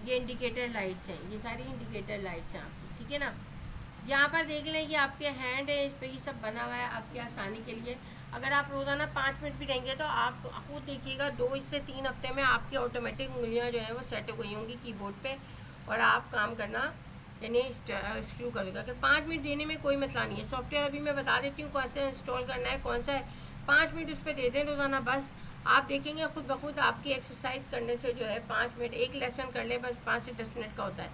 ये इंडिकेटर लाइट्स हैं, ये सारी इंडिकेटर लाइट्स हैं आपकी, ठीक है ना। यहाँ पर देख लें ये आपके हैंड है, इस पर ये सब बना हुआ है आपकी आसानी के लिए। अगर आप रोज़ाना 5 मिनट भी रहेंगे तो आप खुद देखिएगा 2 से 3 हफ्ते में आपकी ऑटोमेटिक उंगलियाँ जो हैं वो सेट हो गई होंगी कीबोर्ड पे, और आप काम करना यानी शुरू कर देगा। अगर 5 मिनट देने में कोई मसला नहीं है। सॉफ्टवेयर अभी मैं बता देती हूँ कैसे इंस्टॉल करना है, कौन सा है, 5 मिनट उस पर दे दें रोज़ाना, बस आप देखेंगे खुद ब खुद आपकी एक्सरसाइज करने से जो है 5 मिनट, एक लेसन कर ले बस 5 से 10 मिनट का होता है,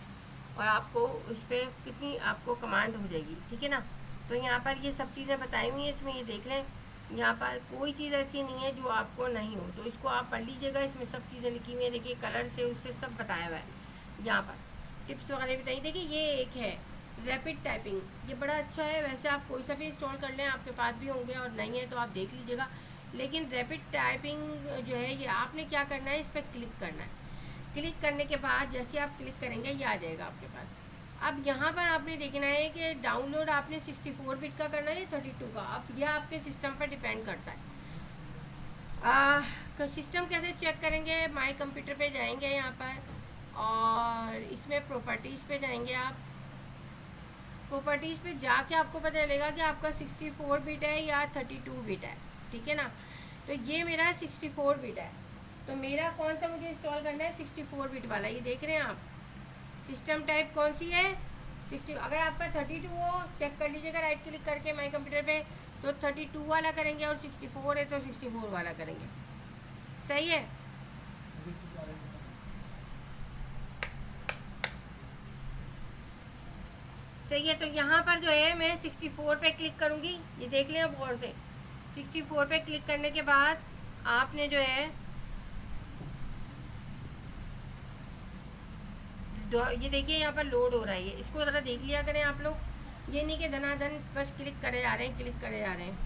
और आपको उस पर कितनी आपको कमांड हो जाएगी, ठीक है ना। तो यहाँ पर ये सब चीज़ें बताई हुई हैं इसमें, ये देख लें। यहाँ पर कोई चीज़ ऐसी नहीं है जो आपको नहीं हो, तो इसको आप पढ़ लीजिएगा। इसमें सब चीज़ें लिखी हुई है, देखिए कलर से उससे सब बताया हुआ है। यहाँ पर टिप्स वगैरह बताइए। देखिए ये एक है रैपिड टाइपिंग, ये बड़ा अच्छा है। वैसे आप कोई सा भी इंस्टॉल कर लें, आपके पास भी होंगे, और नहीं है तो आप देख लीजिएगा। लेकिन रैपिड टाइपिंग जो है ये आपने क्या करना है, इस पर क्लिक करना है। क्लिक करने के बाद जैसे आप क्लिक करेंगे ये आ जाएगा आपके पास। अब यहाँ पर आपने देखना है कि डाउनलोड आपने 64 बिट का करना है या 32 का। अब यह आपके सिस्टम पर डिपेंड करता है। सिस्टम कैसे चेक करेंगे, माय कंप्यूटर पे जाएंगे यहाँ पर, और इसमें प्रॉपर्टीज़ पे जाएंगे आप। प्रॉपर्टीज़ पे जाके आपको पता चलेगा कि आपका 64 बिट है या 32 बिट है, ठीक है ना। तो ये मेरा 64 बिट है, तो मेरा कौन सा मुझे इंस्टॉल करना है, 64 बिट वाला। ये देख रहे हैं आप, सिस्टम टाइप कौन सी है, 60। अगर आपका 32 हो चेक कर लीजिएगा राइट क्लिक करके माय कंप्यूटर पे, तो 32 वाला करेंगे, और 64 है तो 64 वाला करेंगे। सही है। सही है। तो यहाँ पर जो है मैं 64 पे क्लिक करूँगी, ये देख लें अब गौर से। 64 पे क्लिक करने के बाद आपने जो है ये देखिए यहाँ पर लोड हो रहा है, ये इसको ज़रा देख लिया करें आप लोग। ये नहीं कि धनाधन बस क्लिक करे जा रहे हैं, क्लिक करे जा रहे हैं।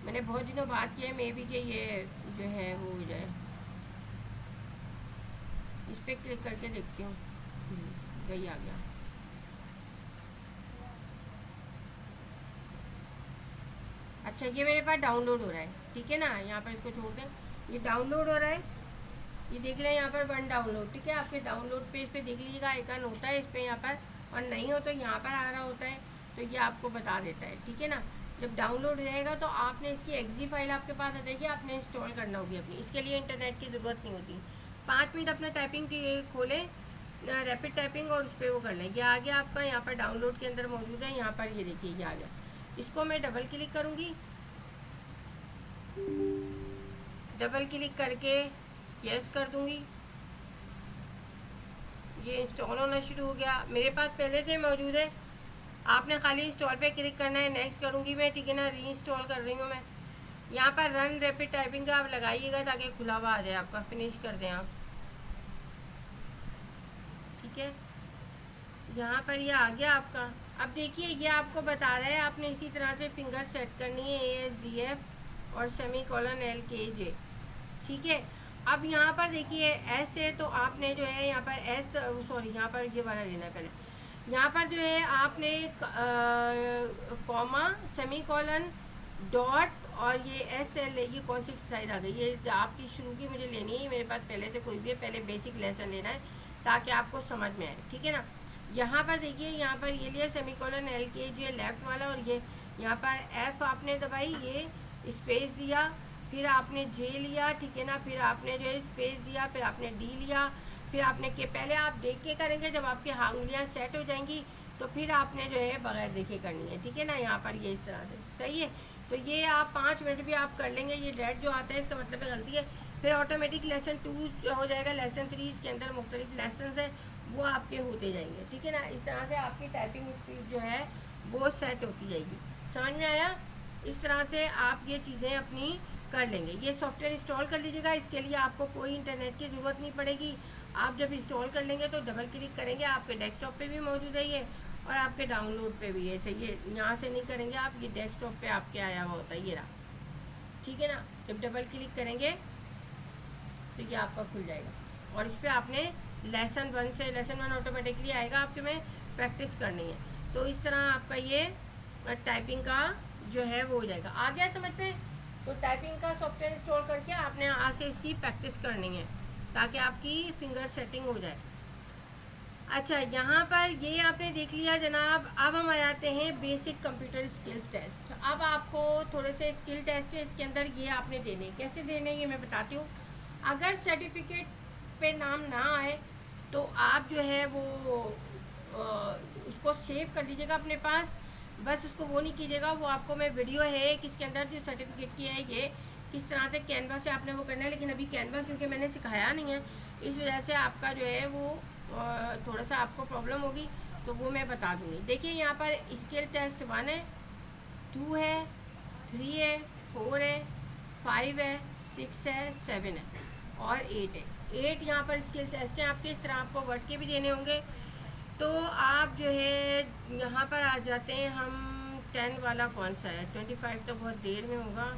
मैंने बहुत दिनों बाद किया है, मे बी कि ये जो है वो हो जाए। इस पर क्लिक करके देखती हूँ, वही आ गया। अच्छा ये मेरे पास डाउनलोड हो रहा है, ठीक है ना। यहाँ पर इसको छोड़ दें, ये डाउनलोड हो रहा है, ये देख लें यहाँ पर 1 डाउनलोड, ठीक है। आपके डाउनलोड पेज पे देख लीजिएगा, आइकन होता है इस पर यहाँ पर, और नहीं हो तो यहाँ पर आ रहा होता है, तो ये आपको बता देता है, ठीक है ना। जब डाउनलोड हो जाएगा तो आपने इसकी एक्जी फाइल आपके पास आ जाएगी, आपने इंस्टॉल करना होगी अपनी। इसके लिए इंटरनेट की ज़रूरत नहीं होती। 5 मिनट अपना टाइपिंग खोलें, रैपिड टाइपिंग, और उस पर वो कर लें। ये आ गया आपका, यहाँ पर डाउनलोड के अंदर मौजूद है। यहाँ पर ये देखिए ये आ गया। इसको मैं डबल क्लिक करूँगी, डबल क्लिक करके यस कर दूँगी। ये इंस्टॉल होना शुरू हो गया। मेरे पास पहले से मौजूद है, आपने खाली इंस्टॉल पे क्लिक करना है। नेक्स्ट करूँगी मैं, ठीक है ना। री इंस्टॉल कर रही हूँ मैं। यहाँ पर रन रैपिड टाइपिंग का आप लगाइएगा ताकि खुला हुआ आ जाए आपका, फिनिश कर दें आप, ठीक है। यहाँ पर ये आ गया आपका। अब देखिए ये आपको बता रहा है आपने इसी तरह से फिंगर सेट करनी है, ASDF और सेमीकोलन LKJ, ठीक है। अब यहाँ पर देखिए एस है, तो आपने जो है यहाँ पर एस, सॉरी यहाँ पर ये वाला लेना है पहले। यहाँ पर जो है आपने कॉमा, सेमीकोलन, डॉट, और ये SL, ये कौन सी एक्सरसाइज आ गई, ये आपकी शुरू की मुझे लेनी है। मेरे पास पहले से कोई भी है, पहले बेसिक लेसन लेना है ताकि आपको समझ में आए, ठीक है ना। यहाँ पर देखिए, यहाँ पर ये लिया सेमीकोलन LKJ लेफ्ट वाला, और ये यहाँ पर F आपने दबाई, ये स्पेस दिया, फिर आपने J लिया, ठीक है ना। फिर आपने जो है स्पेस दिया, फिर आपने D लिया, फिर आपने के, पहले आप देख के करेंगे, जब आपकी उंगलियाँ सेट हो जाएंगी तो फिर आपने जो है बगैर देखे करनी है, ठीक है ना। यहाँ पर ये इस तरह से, सही है। तो ये आप 5 मिनट भी आप कर लेंगे। ये रेड जो आता है इसका मतलब है गलती है। फिर ऑटोमेटिक लेसन 2 हो जाएगा, लेसन 3, इसके अंदर मुख्तलिफ लेसन हैं वो आपके होते जाएंगे, ठीक है ना। इस तरह से आपकी टाइपिंग स्पीड जो है वो सेट होती जाएगी। समझ में आया। इस तरह से आप ये चीज़ें अपनी कर लेंगे। ये सॉफ्टवेयर इंस्टॉल कर लीजिएगा, इसके लिए आपको कोई इंटरनेट की ज़रूरत नहीं पड़ेगी। आप जब इंस्टॉल कर लेंगे तो डबल क्लिक करेंगे, आपके डेस्कटॉप पे भी मौजूद है ये, और आपके डाउनलोड पे भी है। सही है, यहाँ से नहीं करेंगे आप, ये डेस्कटॉप पे आपके आया हुआ होता है, ये रहा, ठीक है ना। जब डबल क्लिक करेंगे तो ये आपका खुल जाएगा, और इस पर आपने लेसन 1 से लेसन 1 ऑटोमेटिकली आएगा आपके में, प्रैक्टिस करनी है। तो इस तरह आपका ये टाइपिंग का जो है वो हो जाएगा। आ गया समझ में। तो टाइपिंग का सॉफ्टवेयर इंस्टॉल करके आपने आज से इसकी प्रैक्टिस करनी है ताकि आपकी फिंगर सेटिंग हो जाए। अच्छा, यहाँ पर ये आपने देख लिया जनाब। अब हम आ जाते हैं बेसिक कंप्यूटर स्किल्स टेस्ट। अब आपको थोड़े से स्किल टेस्ट है इसके अंदर, ये आपने देने, कैसे देने ये मैं बताती हूँ। अगर सर्टिफिकेट पे नाम ना आए तो आप जो है वो उसको सेव कर लीजिएगा अपने पास, बस उसको वो नहीं कीजिएगा। वो आपको मैं वीडियो है किसके अंदर जो सर्टिफिकेट की है, ये किस तरह से कैनवा से आपने वो करना है। लेकिन अभी कैनवा क्योंकि मैंने सिखाया नहीं है, इस वजह से आपका जो है वो थोड़ा सा आपको प्रॉब्लम होगी। तो वो मैं बता दूँगी। देखिए यहाँ पर स्केल टेस्ट 1 है, 2 है, 3 है, 4 है, 5 है, 6 है, 7 है और 8 है। 8 यहाँ पर स्केल टेस्ट हैं आपके। इस तरह आपको वर्ड के भी देने होंगे। तो आप जो है यहाँ पर आ जाते हैं हम 10 वाला कौन सा है? 25 तो बहुत देर में होगा।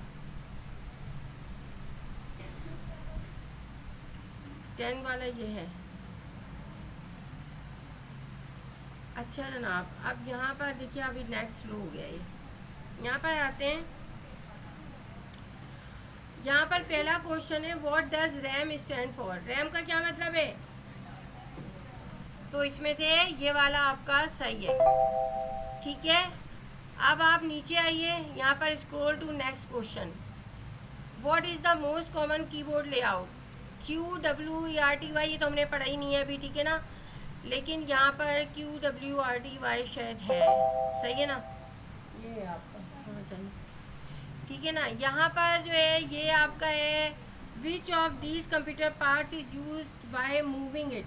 10 वाला ये है। अच्छा जनाब, अब यहाँ पर देखिए अभी नेट स्लो हो गया। ये यहाँ पर आते हैं। यहाँ पर पहला क्वेश्चन है what does RAM stand for? RAM का क्या मतलब है? तो इसमें से ये वाला आपका सही है, ठीक है। अब आप नीचे आइए, यहाँ पर scroll to next question. What is the most common keyboard layout? QWERTY, ये तो हमने पढ़ा ही नहीं है अभी, ठीक है ना। लेकिन यहाँ पर QWERTY शायद है, सही है ना? ये आपका होना चाहिए, ठीक है ना। यहाँ पर जो है ये आपका है which of these computer parts is used by moving it?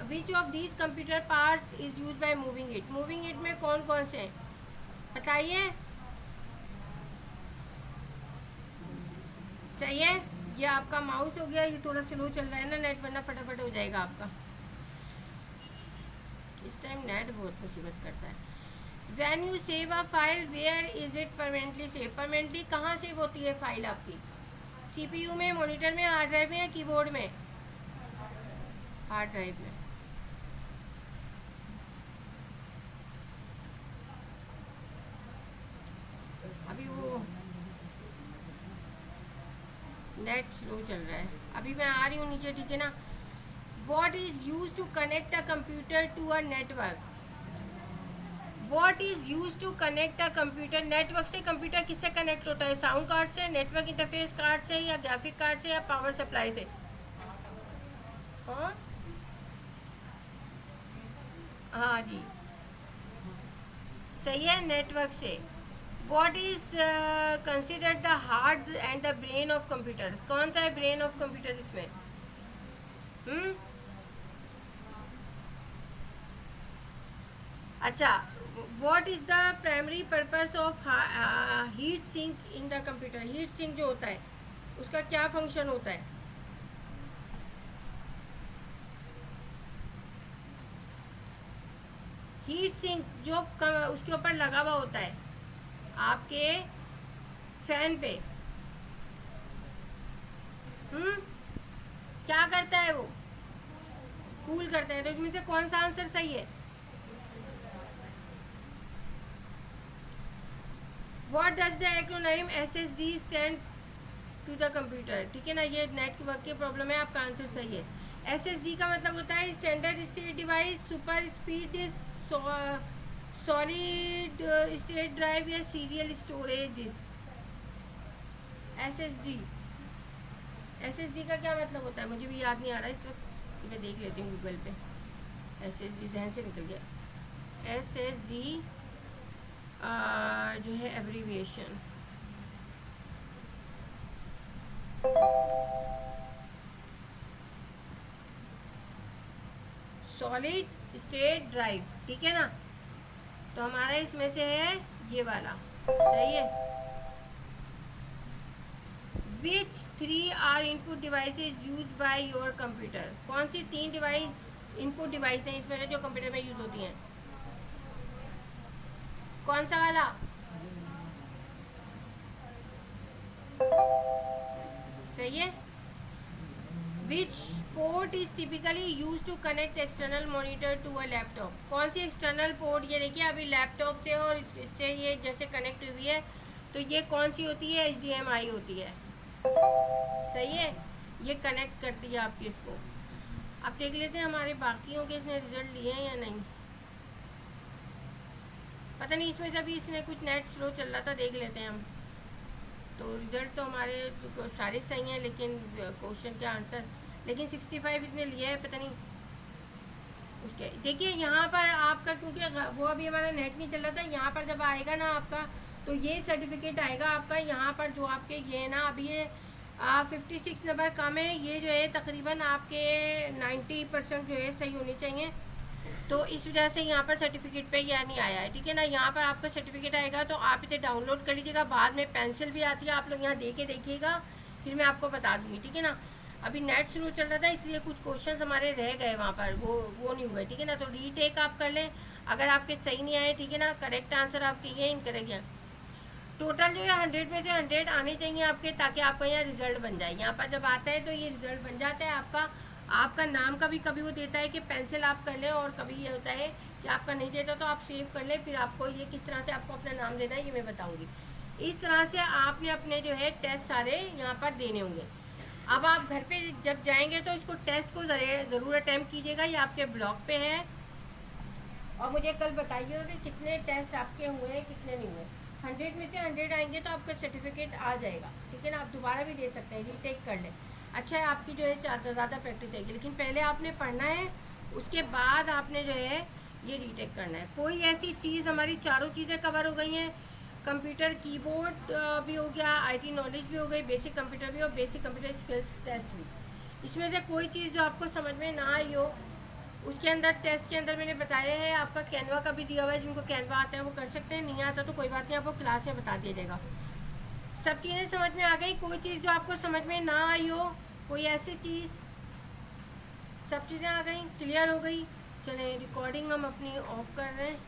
Which of these computer parts is use by moving it? Moving it में कौन कौन से हैं बताइए। सही है, ये आपका माउस हो गया। ये थोड़ा स्लो चल रहा है ना नेट, वरना फटाफट हो जाएगा आपका। इस टाइम नेट बहुत मुसीबत करता है। When you save a file, where is it permanently saved? Permanently कहाँ सेव होती है फाइल आपकी? CPU में, मॉनिटर में, हार्ड ड्राइव में या कीबोर्ड में? हार्ड ड्राइव में। अभी वो नेट स्लो चल रहा है। अभी मैं आ रही हूँ नीचे, ठीक है ना। What is used to connect a computer to a network? What is used to connect a computer? Network से कंप्यूटर किससे कनेक्ट होता है? साउंड कार्ड से, नेटवर्क इंटरफेस कार्ड से, या ग्राफिक कार्ड से, या पावर सप्लाई से? हाँ जी, सही है, नेटवर्क से। What is considered the heart and the brain of computer? कौन सा है ब्रेन ऑफ कंप्यूटर इसमें? अच्छा, what is the primary purpose of heat sink in the computer? Heat sink जो होता है उसका क्या फंक्शन होता है? हीट सिंक जो उसके ऊपर लगा हुआ होता है आपके फैन पे, क्या करता है वो? कूल करता है। तो इसमें से कौन सा आंसर सही है? What does the acronym SSD stand to the computer? ठीक है ना, ये नेटवर्क की प्रॉब्लम है, आपका आंसर सही है। SSD का मतलब होता है standard state device, super speed disk, solid state drive या सीरियल स्टोरेज डिस्क। SSD का क्या मतलब होता है? मुझे भी याद नहीं आ रहा इस वक्त, मैं देख लेती हूँ गूगल पे। SSD जहन से निकल गया। SSD जो है एब्रीविएशन, सॉलिड स्टेट ड्राइव, ठीक है ना। तो हमारा इसमें से है ये वाला, सही है। Which 3 are input devices use by your computer? कौन सी 3 डिवाइस इनपुट डिवाइस हैं इसमें जो कंप्यूटर में यूज होती हैं? कौन सा वाला? सही है। Which port is typically use to connect external monitor to a laptop? कौन सी एक्सटर्नल पोर्ट, ये देखिए अभी लैपटॉप से और इससे ये जैसे कनेक्ट हुई है, तो ये कौन सी होती है? HDMI होती है, सही है। ये कनेक्ट करती है आपकी इसको। अब देख लेते हैं हमारे बाकियों के इसने रिजल्ट लिए हैं या नहीं। पता नहीं, इसमें से भी इसने कुछ नेट स्लो चल रहा था, देख लेते हैं हम। तो रिजल्ट तो हमारे सारे सही हैं, लेकिन क्वेश्चन के आंसर, लेकिन 65 इसने लिया है, पता नहीं उसके। देखिए यहाँ पर आपका, क्योंकि वो अभी हमारा नेट नहीं चल रहा था, यहाँ पर जब आएगा ना आपका, तो ये सर्टिफिकेट आएगा आपका। यहाँ पर जो आपके ये है ना, अभी ये 56 नंबर कम है, ये जो है तकरीबन आपके 90% जो है सही होनी चाहिए। तो इस वजह से यहाँ पर सर्टिफिकेट पे यह नहीं आया है, ठीक है ना। यहाँ पर आपका सर्टिफिकेट आएगा तो आप इसे डाउनलोड कर लीजिएगा। बाद में पेंसिल भी आती है, आप लोग यहाँ दे के देखिएगा, फिर मैं आपको बता दूँगी, ठीक है ना। अभी नेट स्लो चल रहा था इसलिए कुछ क्वेश्चन हमारे रह गए वहाँ पर, वो नहीं हुए, ठीक है ना। तो रीटेक आप कर लें अगर आपके सही नहीं आए, ठीक है ना। करेक्ट आंसर आपके ये इनकरेक्ट है। टोटल जो है 100 में से 100 आने चाहिए आपके, ताकि आपका यहाँ रिजल्ट बन जाए। यहाँ पर जब आता है तो ये रिजल्ट बन जाता है आपका नाम का भी कभी वो देता है कि पेंसिल आप कर लें, और कभी ये होता है कि आपका नहीं देता तो आप सेव कर लें। फिर आपको ये किस तरह से आपको अपना नाम देना है ये मैं बताऊँगी। इस तरह से आपने अपने जो है टेस्ट सारे यहाँ पर देने होंगे। अब आप घर पे जब जाएंगे तो इसको टेस्ट को ज़रूर अटैम्प्ट कीजिएगा, ये आपके ब्लॉग पे है। और मुझे कल बताइएगा कि कितने टेस्ट आपके हुए हैं कितने नहीं हुए। 100 में से 100 आएंगे तो आपका सर्टिफिकेट आ जाएगा, ठीक है ना। आप दोबारा भी दे सकते हैं, रीटेक कर लें। अच्छा है आपकी जो है ज़्यादा प्रैक्टिस रहेगी, लेकिन पहले आपने पढ़ना है, उसके बाद आपने जो है ये रीटेक करना है। कोई ऐसी चीज़, हमारी चारों चीज़ें कवर हो गई हैं। कंप्यूटर कीबोर्ड भी हो गया, IT नॉलेज भी हो गई, बेसिक कंप्यूटर भी और बेसिक कंप्यूटर स्किल्स टेस्ट भी। इसमें से कोई चीज़ जो आपको समझ में ना आई हो, उसके अंदर टेस्ट के अंदर मैंने बताया है, आपका कैनवा का भी दिया हुआ है। जिनको कैनवा आता है वो कर सकते हैं, नहीं आता तो कोई बात नहीं, आपको क्लास में बता दिया जाएगा। सब चीज़ें समझ में आ गई। कोई चीज़ जो आपको समझ में ना आई हो, कोई ऐसी चीज़, सब चीज़ें आ गई, क्लियर हो गई। चलें रिकॉर्डिंग हम अपनी ऑफ कर रहे हैं।